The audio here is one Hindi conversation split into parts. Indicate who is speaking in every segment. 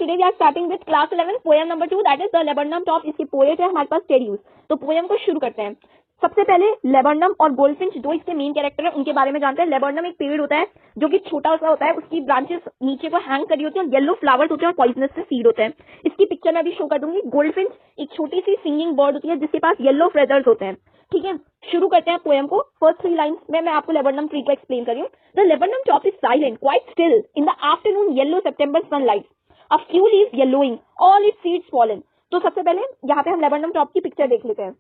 Speaker 1: today we are starting with class 11 poem number 2 that is the laburnum top. इसकी पोएट है हमारे पास टेरियस। तो पोएम को शुरू करते हैं। सबसे पहले लेबर्नम और गोल्डफिंच जो इसके मेन कैरेक्टर है उनके बारे में जानते हैं। लेबर्नम एक पेड़ होता है जो कि छोटा सा होता है, उसकी ब्रांचेस नीचे को हैंग करी होती है, येलो फ्लावर्स होते हैं और पॉइजनस से सीड होते हैं। इसकी पिक्चर मैं अभी शो कर दूंगी। गोल्डफिंच एक छोटी सी सिंगिंग बर्ड होती है जिसके पास येलो फेदर्स होते हैं। ठीक है, शुरू करते हैं पोएम को। फर्स्ट 3 लाइंस में मैं आपको लेबर्नम ट्री को एक्सप्लेन कर रही हूँ। The laburnum top is silent quite still in the afternoon yellow September sunlight, a few leaves yellowing, all it's seeds fallen. तो सबसे पहले यहाँ पे हम लेबर्नम टॉप की पिक्चर देख लेते हैं।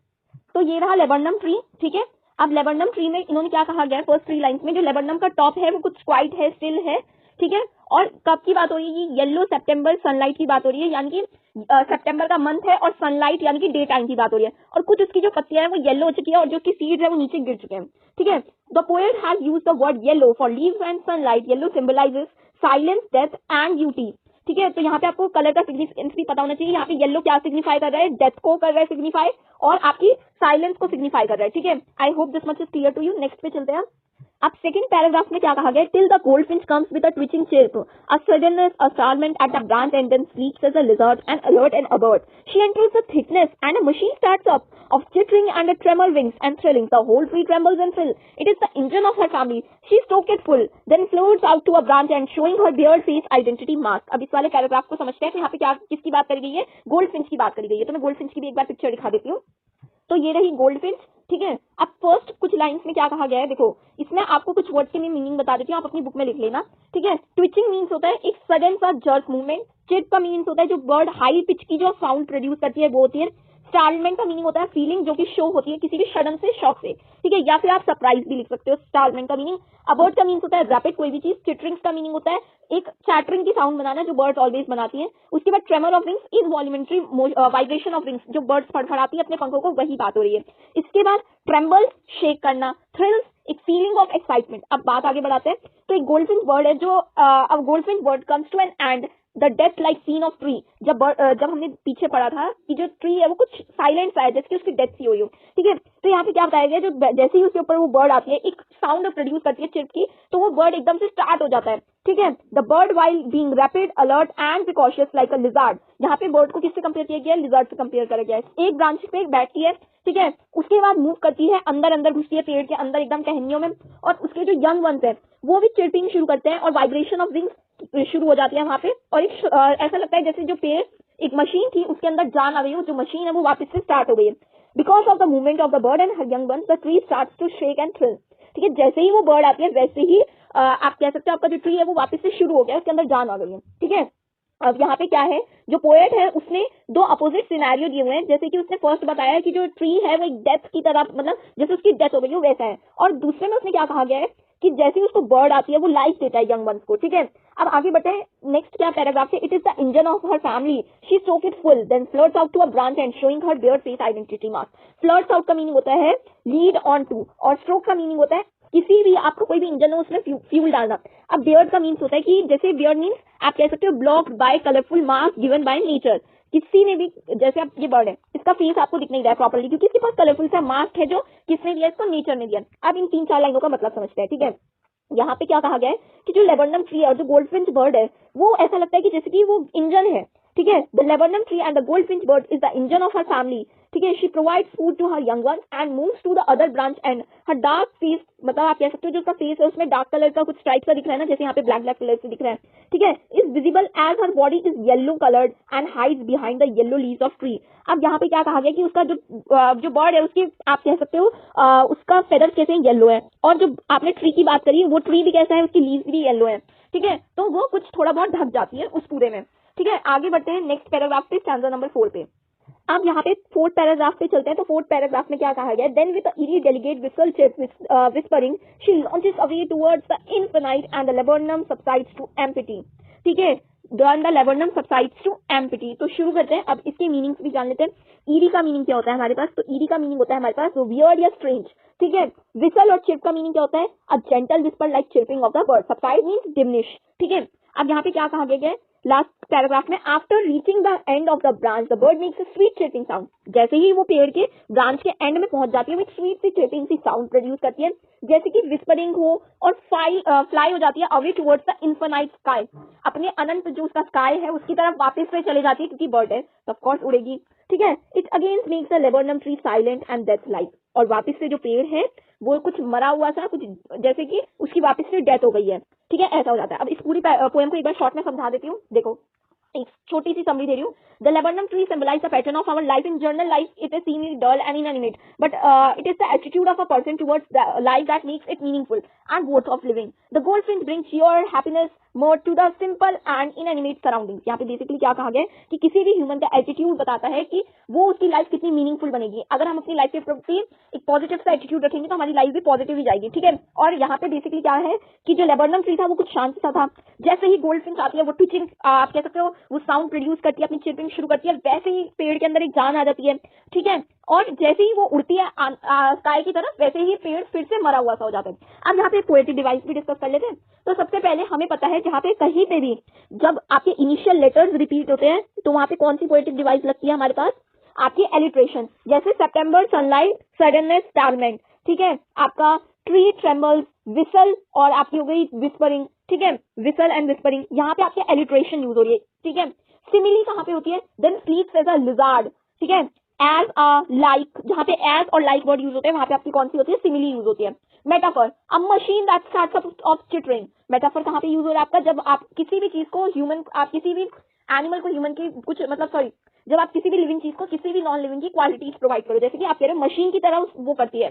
Speaker 1: तो ये रहा लेबर्नम ट्री। ठीक है, अब लेबर्नम ट्री में इन्होंने क्या कहा गया है फर्स्ट 3 लाइंस में, जो लेबर्नम का टॉप है वो कुछ क्वाइट है, स्टिल है। ठीक है, और कब की बात हो रही है? येलो सितंबर सनलाइट की बात हो रही है, यानी कि सितंबर का मंथ है और सनलाइट यानी कि डे टाइम की बात हो रही है। और कुछ उसकी जो पत्तियां हैं वो येलो हो चुकी है और जो उसकी सीड्स है वो नीचे गिर चुके हैं। ठीक है, the poet has used the word yellow for leaves and sunlight. Yellow symbolizes silence, death and beauty. ठीक है, तो यहाँ पे आपको कलर का सिग्निफिकेंस भी पता होना चाहिए। यहाँ पे येलो क्या सिग्निफाई कर रहा है? डेथ को कर रहा है सिग्निफाई, और आपकी साइलेंस को सिग्निफाई कर रहा है। ठीक है, I hope this much is clear to you. Next पे चलते हैं। अब सेकंड पैराग्राफ में क्या कहा गया? Till the goldfinch comes with a twitching chirp, a suddenness, a starment at the branch and then sleeps as a lizard and alert and abert. She enters the thickness and a machine starts up of chittering and a tremor wings and thrilling. The whole tree trembles and thrills. It is the engine of her family. She strokes it full, then floats out to a branch and showing her beard face identity mask. अब इस वाले पैराग्राफ को समझते हैं कि यहाँ पे क्या किसकी बात करी गई है? गोल्डफिंच की बात करी गई है। तो मैं गोल्डफिंच की भी एक बार पिक्चर दिखा देती हूँ। तो ये रही गोल्डफिंच। ठीक है, अब फर्स्ट कुछ लाइंस में क्या कहा गया है देखो, इसमें आपको कुछ वर्ड के मीनिंग बता देती हूँ, आप अपनी बुक में लिख लेना। ठीक है, ट्विचिंग मीन्स होता है एक सडन सा जर्क मूवमेंट। चिट का मीनिंग होता है जो बर्ड हाई पिच की जो साउंड प्रोड्यूस करती है वो होती है। स्टारमेंट का मीनिंग होता है फीलिंग जो कि शो होती है किसी भी सडन से शॉक से। ठीक है, या फिर आप सरप्राइज भी लिख सकते हो स्टारमेंट का मीनिंग। अबर्ट का मीनिंग होता है रैपिड कोई भी चीज। चिटरिंग्स का मीनिंग होता है एक चैटरिंग की साउंड बनाना जो बर्ड्स ऑलवेज बनाती हैं। उसके बाद tremor of wings is voluntary vibration of wings, जो बर्ड्स फड़फड़ाती है अपने पंखों को, वही बात हो रही है। इसके बाद ट्रेम्बल शेक करना, थ्रिल्स एक फीलिंग ऑफ एक्साइटमेंट। अब बात आगे बढ़ाते हैं। तो एक गोल्डफिंच बर्ड है जो अब goldfinch bird comes to an end the death like scene of tree. जब हमने पीछे पढ़ा था कि जो ट्री है वो कुछ साइलेंट सा है जैसे कि उसकी डेथ सी हुई हो। ठीक है, तो यहाँ पे क्या बताया गया, जो जैसे ही उसके ऊपर वो बर्ड आती है एक साउंड प्रोड्यूस करती है चिर्प की, तो वो बर्ड एकदम से स्टार्ट हो जाता है। ठीक है, the bird while being rapid alert and precocious like a lizard. यहाँ पे बर्ड को किससे कंपेयर किया गया? लिजर्ड से कंपेयर करा गया है। एक ब्रांच पे एक बैठती है, ठीक है, उसके बाद मूव करती है, अंदर अंदर घुसती है पेड़ के अंदर एकदम टहनियों में, और उसके जो यंग वंस है वो भी चिर्पिंग शुरू करते हैं और वाइब्रेशन ऑफ विंग्स शुरू हो जाती है वहां पे। और एक ऐसा लगता है जैसे जो पेड़ एक मशीन थी उसके अंदर जान आ गई हो, जो मशीन है वो वापस से स्टार्ट हो गई है। Because of the movement of the bird and her young ones the tree starts to shake and thrill. ठीक है, जैसे ही वो बर्ड आती है वैसे ही आप कह सकते हो आपका जो ट्री है वो वापस से शुरू हो गया, उसके अंदर जान आ गई है। ठीक है, अब यहाँ पे क्या है, जो पोएट है उसने 2 अपोजिट सिनेरियो दिए हुए हैं। जैसे कि उसने फर्स्ट बताया कि जो ट्री है वो एक डेथ की तरह, मतलब जैसे उसकी डेथ हो गई हो वैसा है। और दूसरे में उसने क्या कहा गया है कि जैसे ही उसको बर्ड आती है वो लाइफ देता है यंग वंस को। ठीक है, अब आगे बढ़ते हैं। नेक्स्ट क्या पैराग्राफ है? It is the engine of her family, she stroke it full, then flirts out to a branch and showing her beard face identity mark. Flirts out का मीनिंग होता है लीड ऑन टू, और स्ट्रोक का मीनिंग होता है किसी भी आपको कोई भी इंजन हो उसमें फ्यूल डालना। अब बियर्ड का मीन्स होता है कि जैसे बियर्ड मीन्स आप कह सकते हो blocked by colourful marks given by nature. किसी ने भी, जैसे आप ये बर्ड है इसका फेस आपको दिख नहीं रहा है प्रॉपर्ली क्योंकि इसके पास कलरफुल सा मास्क है जो किसने दिया? इसको नेचर ने दिया। अब इन 3-4 लाइनों का मतलब समझते हैं। ठीक है, यहाँ पे क्या कहा गया है कि जो लेबर्नम ट्री है और जो गोल्डफिंच बर्ड है वो ऐसा लगता है कि जैसे कि वो इंजन है। ठीक है, the laburnum tree and the goldfinch bird is the engine of her family. ठीक है, she provides food to her young ones and moves to the other branch and her dark face, मतलब आप कह सकते हो जो उसका फेस है उसमें डार्क कलर का कुछ स्ट्राइप सा दिख रहा है ना, जैसे यहाँ पे ब्लैक ब्लैक कलर से दिख रहा है। ठीक है, is visible as her body is yellow coloured and hides behind the yellow leaves of tree. अब यहाँ पे क्या कहा गया कि उसका जो बर्ड है उसकी आप कह सकते हो उसका फेदर्स कैसे येलो है, और जो आपने ट्री की बात करी वो ट्री भी कैसा है, उसकी लीव्स भी येलो है। ठीक है, तो वो कुछ थोड़ा बहुत ढक जाती है उस पूरे में। ठीक है, आगे बढ़ते हैं नेक्स्ट पैराग्राफ पे, स्टैंजा नंबर 4 पे। अब यहाँ पे 4th पैराग्राफ पे चलते हैं। तो 4th पैराग्राफ में क्या कहा गया? Then with eerie delicate whistle chirp whispering she launches away towards the infinite and the laburnum subsides to empty. ठीक है, then the laburnum subsides to empty। तो शुरू करते हैं। अब इसके मीनिंग्स भी जान लेते हैं। eerie का मीनिंग क्या होता है हमारे पास? तो eerie का मीनिंग होता है हमारे पास वियर्ड या स्ट्रेंज। ठीक है, whistle और chirp का मीनिंग क्या होता है? a gentle whisper like chirping of the bird। subside means diminish। ठीक है, अब यहाँ पे क्या कहा गया है? लास्ट पैराग्राफ में, after reaching the end of the branch the bird makes a sweet chirping sound. जैसे ही वो पेड़ के ब्रांच के एंड में पहुंच जाती है वो एक स्वीट सी चिर्पिंग सी साउंड प्रोड्यूस करती है, जैसे कि विस्परिंग हो, और फ्लाई हो जाती है away towards the infinite sky, अपने अनंत जो उसका स्काई है उसकी तरफ वापस से चले जाती है, क्योंकि बर्ड है तो ऑफ कोर्स उड़ेगी, ठीक है। It again makes the laburnum tree silent and death like, और वापस से जो पेड़ है वो कुछ मरा हुआ था, कुछ जैसे कि उसकी वापस से डेथ हो गई है, ठीक है, ऐसा हो जाता है। अब इस पूरी पोएम को एक बार शॉर्ट में समझा देती हूँ, देखो एक छोटी सी समरी दे रही हूँ। The laburnum tree symbolize the pattern of our life in general life, it is seemly dull and inanimate, but it is the attitude of a person towards life that makes it meaningful and worth of living. The goldfinch brings cheer, happiness more to the simple and inanimate surroundings। यहाँ पे बेसिकली क्या कहा गया है कि किसी भी ह्यूमन का एटीट्यूड बताता है कि वो उसकी लाइफ कितनी मीनिंगफुल बनेगी। अगर हम अपनी लाइफ के प्रति एक पॉजिटिव सा एटीट्यूड रखेंगे तो हमारी लाइफ भी पॉजिटिव ही जाएगी, ठीक है। और यहाँ पे बेसिकली क्या है कि जो लेबरनम ट्री था वो कुछ शांत सा था, जैसे ही गोल्डफिंच आती है वो ट्विचिंग, आप कह सकते हो वो साउंड प्रोड्यूस करती है, अपनी चिर्पिंग शुरू करती है, वैसे ही पेड़ के अंदर एक जान आ जाती है, ठीक है। और जैसे ही वो उड़ती है स्काई की तरफ, वैसे ही पेड़ फिर से मरा हुआ सा हो जाता है। अब यहाँ पे पोएटिक डिवाइस भी डिस्कस कर लेते हैं। तो सबसे पहले हमें पता है जहाँ पे कहीं पे भी जब आपके इनिशियल लेटर्स रिपीट होते हैं तो वहां पे कौन सी पोएटिक डिवाइस लगती है हमारे पास, आपकी एलिट्रेशन, जैसे सितंबर सनलाइट, सडननेस, स्टारमेंट, ठीक है, आपका ट्री ट्रेम्बल्स, विसल, और आपकी हो गई विस्परिंग, ठीक है, विसल एंड विस्परिंग, यहाँ पे आपकी एलिट्रेशन यूज हो रही है, ठीक है। सिमिली कहाँ पे होती है, then sleeps as a lizard, ठीक है, एज अ लाइक, जहाँ पे एज और लाइक वर्ड यूज होते हैं वहां पे आपकी कौन सी होती है, सिमिली यूज होती है। Metaphor, a machine that starts of chittering, metaphor कहाँ पे यूज हो रहा है आपका, जब आप किसी भी चीज को ह्यूमन, आप किसी भी एनिमल को ह्यूमन की कुछ मतलब सॉरी, जब आप किसी भी लिविंग चीज को किसी भी नॉन लिविंग की क्वालिटीज प्रोवाइड करो, जैसे कि आप कह रहे हो मशीन की तरह वो करती है,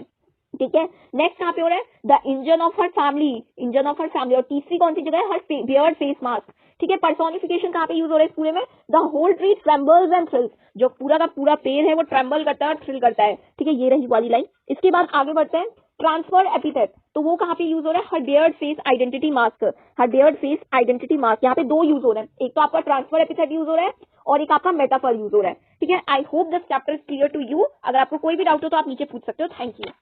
Speaker 1: ठीक है। नेक्स्ट कहाँ पे हो रहा है, the engine of her family, engine of her family, और तीसरी कौन सी जगह है, हर बियर्ड फेस मास्क, ठीक है। पर्सोनिफिकेशन कहाँ पे यूज हो रहा है इस पूरे में, the whole tree trembles and thrills, जो पूरा का पूरा पेड़ है वो ट्रेम्बल करता है और थ्रिल करता है, ठीक है, ये रही वाली लाइन। इसके बाद आगे बढ़ते हैं, ट्रांसफर एपिथेट, तो वो कहाँ पे यूज हो रहा है, हर बियर्ड फेस आइडेंटिटी मास्क, हर बियर्ड फेस आइडेंटिटी मास्क, यहाँ पे दो यूज हो रहे हैं, एक तो आपका ट्रांसफर एपिथेट यूज हो रहा है और एक आपका मेटाफर यूज हो रहा है, ठीक है। I hope this chapter is clear to you. अगर आपको कोई भी डाउट हो तो आप नीचे पूछ सकते हो। Thank you.